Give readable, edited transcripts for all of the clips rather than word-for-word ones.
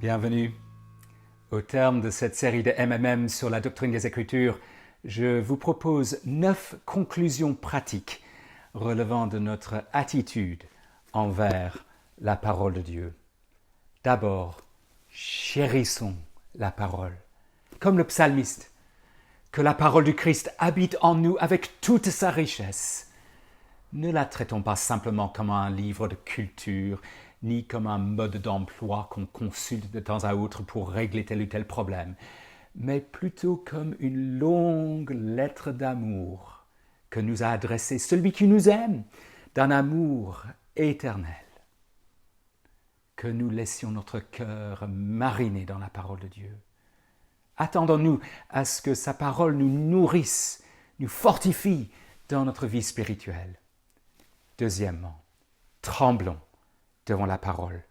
Bienvenue. Au terme de cette série de MMM sur la doctrine des Écritures, je vous propose 9 conclusions pratiques relevant de notre attitude envers la parole de Dieu. D'abord, chérissons la parole. Comme le psalmiste, que la parole du Christ habite en nous avec toute sa richesse. Ne la traitons pas simplement comme un livre de culture, ni comme un mode d'emploi qu'on consulte de temps à autre pour régler tel ou tel problème, mais plutôt comme une longue lettre d'amour que nous a adressée celui qui nous aime d'un amour éternel. Que nous laissions notre cœur mariner dans la parole de Dieu. Attendons-nous à ce que sa parole nous nourrisse, nous fortifie dans notre vie spirituelle. Deuxièmement, tremblons devant la parole.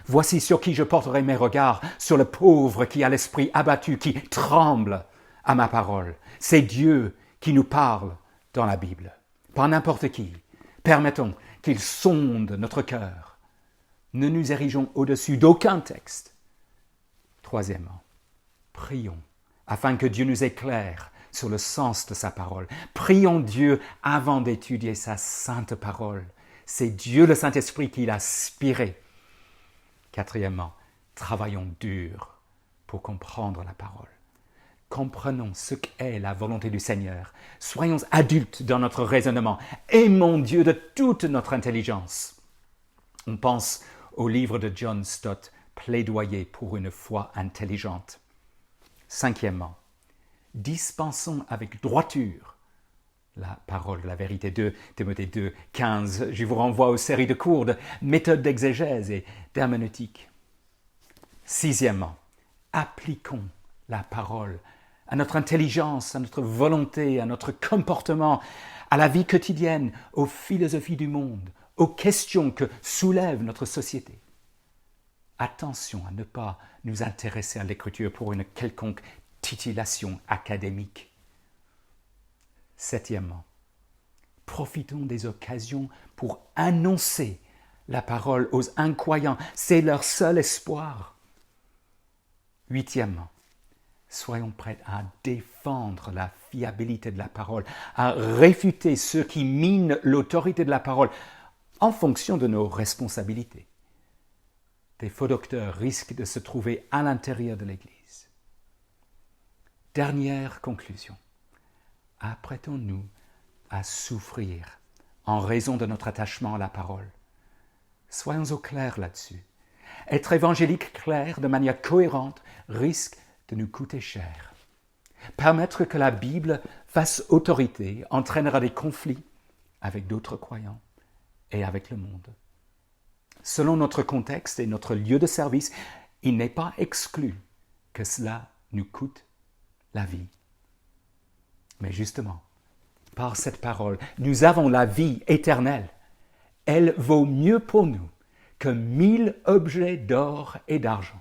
Voici sur qui je porterai mes regards, sur le pauvre qui a l'esprit abattu, qui tremble à ma parole. C'est Dieu qui nous parle dans la Bible, pas n'importe qui. Permettons qu'il sonde notre cœur. Ne nous érigeons au-dessus d'aucun texte. Troisièmement, prions afin que Dieu nous éclaire sur le sens de sa parole. Prions Dieu avant d'étudier sa sainte parole. C'est Dieu le Saint-Esprit qui l'a inspiré. Quatrièmement, travaillons dur pour comprendre la parole. Comprenons ce qu'est la volonté du Seigneur. Soyons adultes dans notre raisonnement. Aimons Dieu de toute notre intelligence. On pense au livre de John Stott, Plaidoyer pour une foi intelligente. Cinquièmement, dispensons avec droiture la parole de la vérité. 2 Timothée 2, 15. Je vous renvoie aux séries de cours de méthode d'exégèse et d'herméneutique. Sixièmement, appliquons la parole à notre intelligence, à notre volonté, à notre comportement, à la vie quotidienne, aux philosophies du monde, aux questions que soulève notre société. Attention à ne pas nous intéresser à l'écriture pour une quelconque titillation académique. Septièmement, profitons des occasions pour annoncer la parole aux incroyants. C'est leur seul espoir. Huitièmement, soyons prêts à défendre la fiabilité de la parole, à réfuter ceux qui minent l'autorité de la parole en fonction de nos responsabilités. Des faux docteurs risquent de se trouver à l'intérieur de l'Église. Dernière conclusion. Apprêtons-nous à souffrir en raison de notre attachement à la parole. Soyons au clair là-dessus. Être évangélique clair de manière cohérente risque de nous coûter cher. Permettre que la Bible fasse autorité entraînera des conflits avec d'autres croyants et avec le monde. Selon notre contexte et notre lieu de service, il n'est pas exclu que cela nous coûte la vie. Mais justement, par cette parole, nous avons la vie éternelle. Elle vaut mieux pour nous que 1000 objets d'or et d'argent.